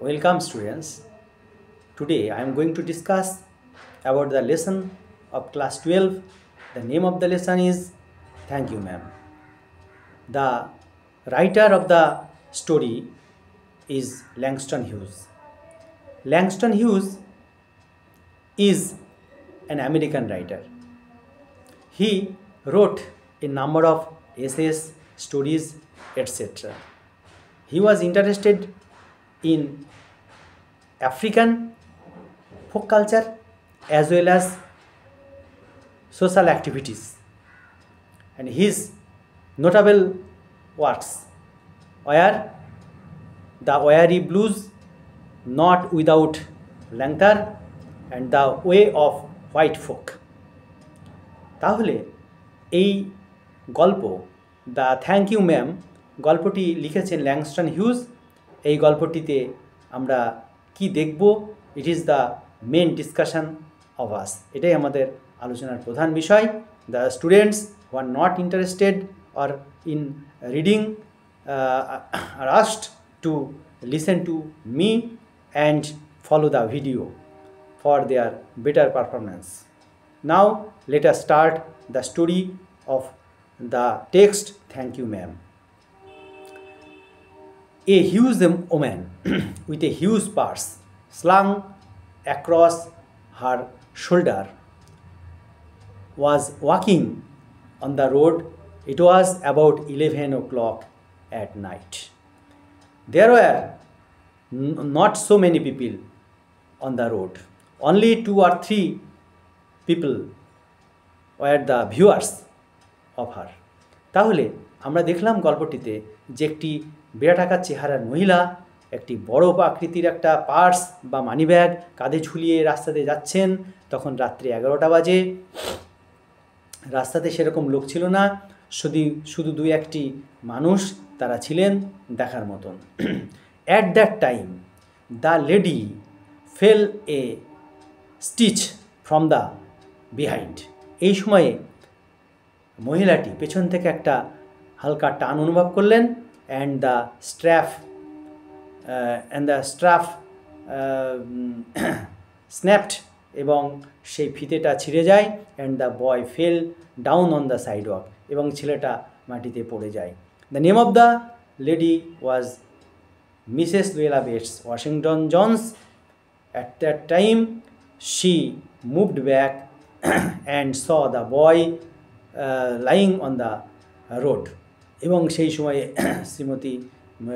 Welcome students. Today I am going to discuss about the lesson of class 12. The name of the lesson is Thank You Ma'am. The writer of the story is Langston Hughes. Langston Hughes is an American writer. He wrote a number of essays, stories, etc. He was interested in African folk culture as well as social activities, and his notable works were The Weary Blues, Not Without Lantern, and The Way of White Folk. তাহলে এই গল্প the thank you ma'am গল্পটি লিখেছেন Langston huge. এই গল্পটিতে আমরা কি দেখব? It is the main discussion of us. এটাই আমাদের আলোচনার প্রধান বিষয়। The students who are not interested or in reading are asked to listen to me and follow the video for their better performance. Now let us start the story of the text Thank You Ma'am. A huge woman with a huge purse slung across her shoulder was walking on the road. It was about 11 o'clock at night. There were not so many people on the road. Only 2 or 3 people were the viewers of her. তাহলে আমরা দেখলাম গল্পটিতে যে একটি বিরাটাকার চেহারার মহিলা একটি বড় আকৃতির একটা পার্স বা মানি ব্যাগ কাঁধে ঝুলিয়ে রাস্তাতে যাচ্ছেন। তখন রাত্রি 11টা বাজে। রাস্তাতে সেরকম লোক ছিল না, শুধু 2-1টি মানুষ তারা ছিলেন দেখার মতন। At that time the lady fell a stitch from the behind. এই সময়ে মহিলাটি পেছন থেকে একটা হালকা টান অনুভব করলেন। অ্যান্ড দ্য স্ট্র্যাপ স্ন্যাপড, এবং সেই ফিতেটা ছিঁড়ে যায়। And the boy fell down on the sidewalk, এবং ছেলেটা মাটিতে পড়ে যায়। The name of the lady was Mrs Luella Bates Washington Jones. At that time she moved back and saw the boy lying on the road. এবং সেই সময়ে Shrimati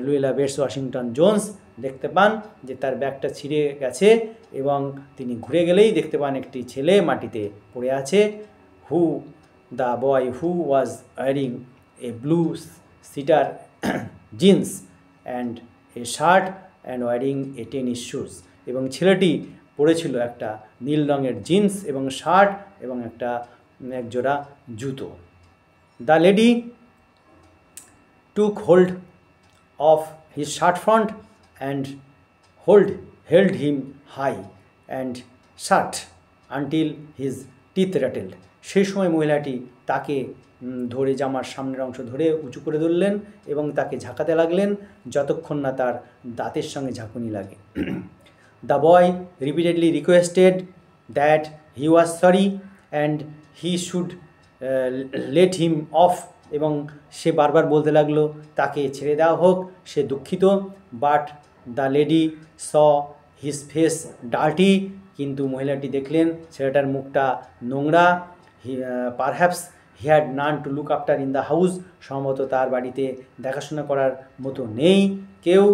Luella Bates Washington Jones দেখতে পান যে তার ব্যাগটা ছিঁড়ে গেছে, এবং তিনি ঘুরে গেলেই দেখতে পান একটি ছেলে মাটিতে পড়ে আছে। The boy who was wearing a blue sweater jeans and a shirt and wearing a tennis shoes, এবং ছেলেটি পরেছিল একটা নীল রঙের জিন্স এবং শার্ট এবং এক জোড়া জুতো। The lady took hold of his shirt front and held him high and shut until his teeth rattled. সেই সময় মহিলাটি তাকে ধরে জামার সামনের অংশ ধরে উঁচু করে ধরলেন এবং তাকে ঝাঁকাতে লাগলেন যতক্ষণ না তার দাঁতের সঙ্গে ঝাঁকুনি লাগে। The boy repeatedly requested that he was sorry and he should let him off, এবং সে বারবার বলতে লাগলো তাকে ছেড়ে দেওয়া হোক, সে দুঃখিত। But the lady saw his face dirty, কিন্তু মহিলাটি দেখলেন ছেলেটার মুখটা নোংরা। Perhaps he had naan to look after in the house, সম্ভবত তার বাড়িতে দেখাশোনা করার মতো নেই কেউ।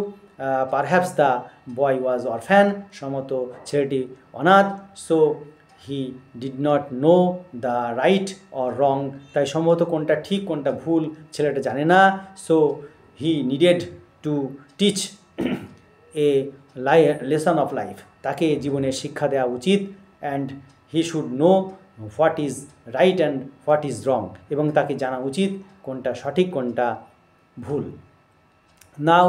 Perhaps the boy was orphan, সম্ভবত ছেলেটি অনাথ। So he did not know the right or wrong, তাই সম্ভবত কোনটা ঠিক কোনটা ভুল ছেলেটা জানে না। So he needed to teach a lesson of life, তাকে জীবনের শিক্ষা দেওয়া উচিত। And he should know what is right and what is wrong, এবং তাকে জানা উচিত কোনটা সঠিক কোনটা ভুল। নাও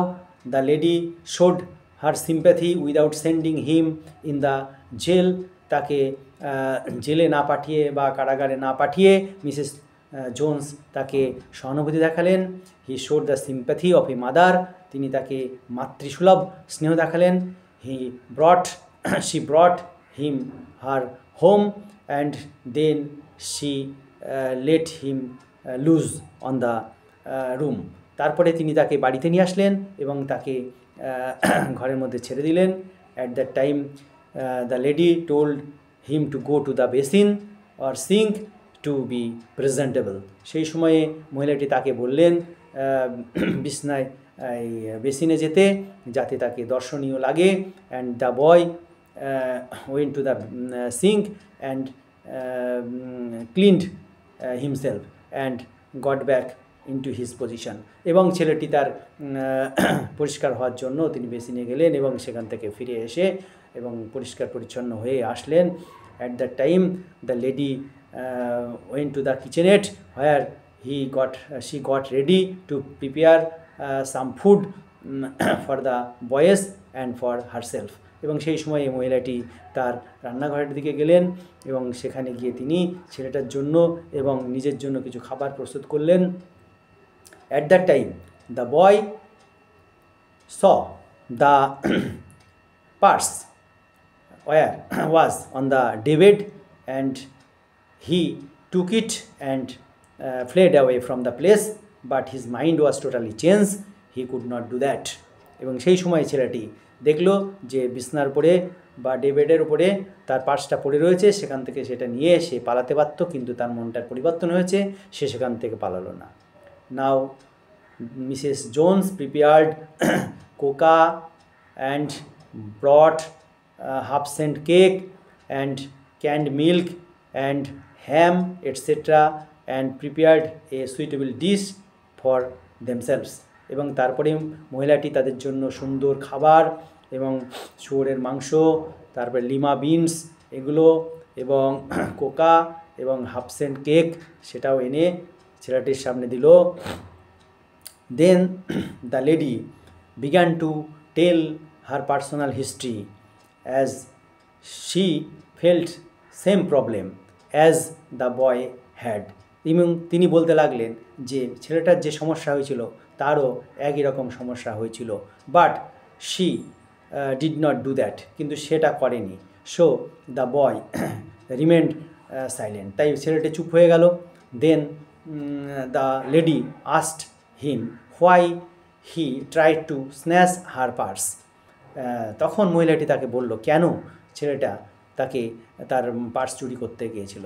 the lady showed her sympathy without sending him in the jail. তাকে জেলে না পাঠিয়ে বা কারাগারে না পাঠিয়ে মিসেস জোন্স তাকে সহানুভূতি দেখালেন। হি showed the sympathy of a mother তিনি তাকে মাতৃসুলভ স্নেহ দেখালেন। she brought him her home and then she let him loose on the room. তারপরে তিনি তাকে বাড়িতে নিয়ে আসলেন এবং তাকে ঘরের মধ্যে ছেড়ে দিলেন। At that time the lady told him to go to the basin or sink to be presentable. সেই সময়ে মহিলাটি তাকে বললেন বিছনায় বেসিনে যেতে, যাতে তাকে দর্শনীয় লাগে। And the boy went to the sink and cleaned himself and got back into his position. এবং ছেলেটি তার পরিষ্কার হওয়ার জন্য তিনি বেসিনে গেলেন এবং সেখান থেকে ফিরে এসে এবং পরিষ্কার পরিচ্ছন্ন হয়ে আসলেন। At that time the lady went to the kitchenette where she got ready to prepare some food for the boys and for herself. এবং সেই সময়ে মহিলাটি তার রান্নাঘরের দিকে গেলেন এবং সেখানে গিয়ে তিনি ছেলেটার জন্য এবং নিজের জন্য কিছু খাবার প্রস্তুত করলেন। At that time the boy saw the purse was on the bed and he took it and fled away from the place, but his mind was totally changed. He could not do that. এবং সেই সময় ছেলেটি দেখলো যে বিছনার উপরে বা বেডের উপরে তার পার্সটা পড়ে রয়েছে, সেখান থেকে সেটা নিয়ে সে পালাতে পারত, কিন্তু তার মনটার পরিবর্তন হয়েছে, সে সেখান থেকে পালালো না। Now Mrs Jones prepared cocoa and brought half cent cake and canned milk and ham etc. and prepared a suitable dish for themselves. এবং তারপরে মহিলাটি তাদের জন্য সুন্দর খাবার এবং শুয়োরের মাংস, তারপরে লিমা বিনস এগুলো এবং কোকা এবং হাফ সেন্ট কেক সেটাও এনে ছেলেটির সামনে দিল। Then the lady began to tell her personal history as she felt same problem as the boy had. এবং তিনি বলতে লাগলেন যে ছেলেটার যে সমস্যা হয়েছিল তারও একই রকম সমস্যা হয়েছিল, but she did not do that, কিন্তু সেটা করেনি। So the boy remained silent, তাই ছেলেটা চুপ হয়ে গেল। Then the lady asked him why he tried to snatch her purse. তখন মহিলাটি তাকে বলল কেন ছেলেটা তাকে তার পার্স চুরি করতে গিয়েছিল।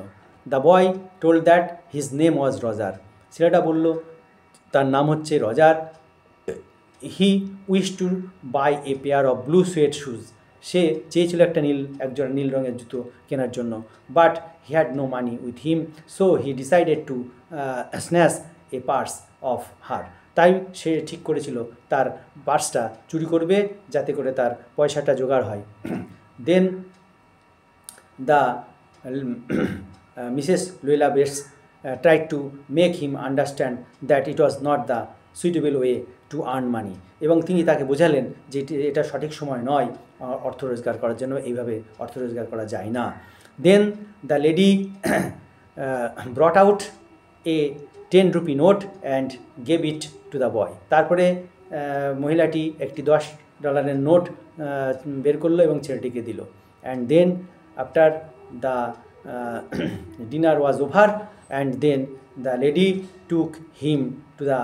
The boy told that his name was Roger. ছেলেটা বলল তার নাম হচ্ছে Roger. He wish to buy a pair of blue suede shoes. সে চেয়েছিল একজন নীল রঙের জুতো কেনার জন্য, but he had no money with him, so he decided to snatch a purse of her. তাই সে ঠিক করেছিল তার পার্সটা চুরি করবে যাতে করে তার পয়সাটা জোগাড় হয়। Then the Mrs Luella Bates tried to make him understand that it was not the suitable way to earn money. এবং তিনি তাকে বোঝালেন যে এটা সঠিক সময় নয় অর্থ রোজগার করার জন্য, এইভাবে অর্থ রোজগার করা যায় না। Then the lady brought out a 10 rupee note and gave it to the boy. তারপরে মহিলাটি একটি $10 নোট বের করলো এবং ছেলেটিকে দিল। And then after the dinner was over and then the lady took him to the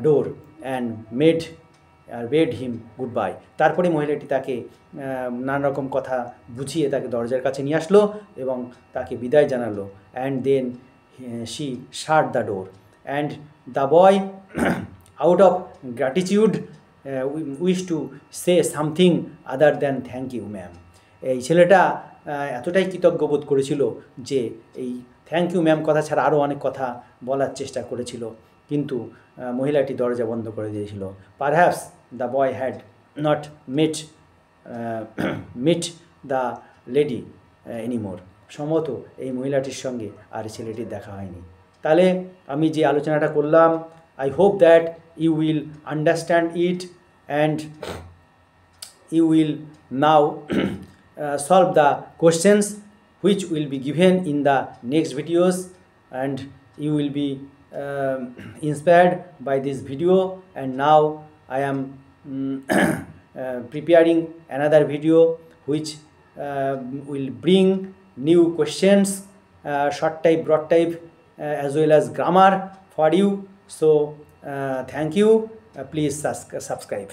door and bade him goodbye. তারপরে মহিলাটি তাকে নানা রকম কথা বুঝিয়ে তাকে দরজার কাছে নিয়ে আসলো এবং তাকে বিদায় জানালো। And then she shut the door and the boy out of gratitude wished to say something other than thank you ma'am. এই ছেলেটা এতটাই কৃতজ্ঞ বোধ করেছিল যে এই থ্যাংক ইউ ম্যাম কথা ছাড়া আরও অনেক কথা বলার চেষ্টা করেছিল, কিন্তু মহিলাটি দরজা বন্ধ করে দিয়েছিল। Perhaps the boy had not meet the lady anymore. সম্ভবত এই মহিলাটির সঙ্গে আর ছেলেটির দেখা হয়নি। তাহলে আমি যে আলোচনাটা করলাম, I hope that you will understand it and you will now solve the questions which will be given in the next videos, and you will be inspired by this video. And now I am preparing another video which will bring new questions, short type, broad type, as well as grammar for you. So thank you. Please subscribe.